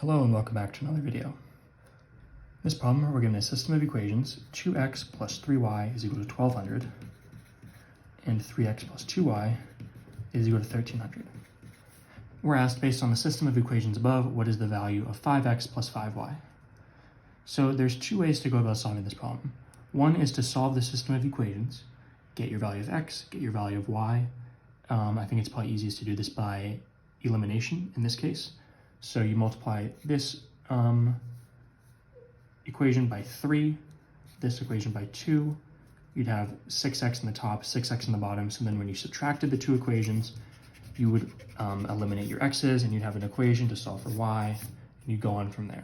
Hello and welcome back to another video. In this problem, we're given a system of equations, 2x plus 3y is equal to 1200, and 3x plus 2y is equal to 1300. We're asked, based on the system of equations above, what is the value of 5x plus 5y? So there's two ways to go about solving this problem. One is to solve the system of equations, get your value of x, get your value of y. I think it's probably easiest to do this by elimination in this case. So you multiply this equation by 3, this equation by 2, you'd have 6x in the top, 6x in the bottom. So then when you subtracted the two equations, you would eliminate your x's and you'd have an equation to solve for y, and you'd go on from there.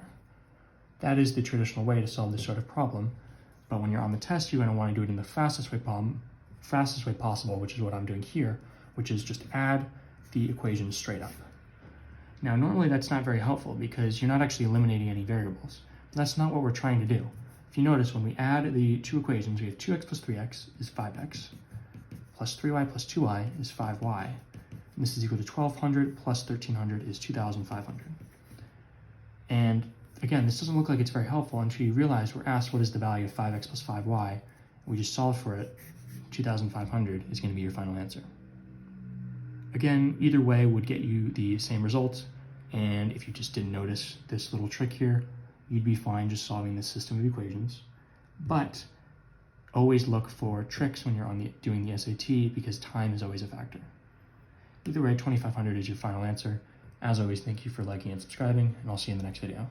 That is the traditional way to solve this sort of problem. But when you're on the test, you're going to want to do it in the fastest way possible, which is what I'm doing here, which is just add the equations straight up. Now, normally that's not very helpful because you're not actually eliminating any variables. That's not what we're trying to do. If you notice, when we add the two equations, we have 2x plus 3x is 5x, plus 3y plus 2y is 5y. And this is equal to 1200 plus 1300 is 2500. And again, this doesn't look like it's very helpful until you realize we're asked what is the value of 5x plus 5y. And we just solve for it. 2500 is going to be your final answer. Again, either way would get you the same result, and if you just didn't notice this little trick here, you'd be fine just solving this system of equations. But always look for tricks when you're doing the SAT, because time is always a factor. Either way, 2500 is your final answer. As always, thank you for liking and subscribing, and I'll see you in the next video.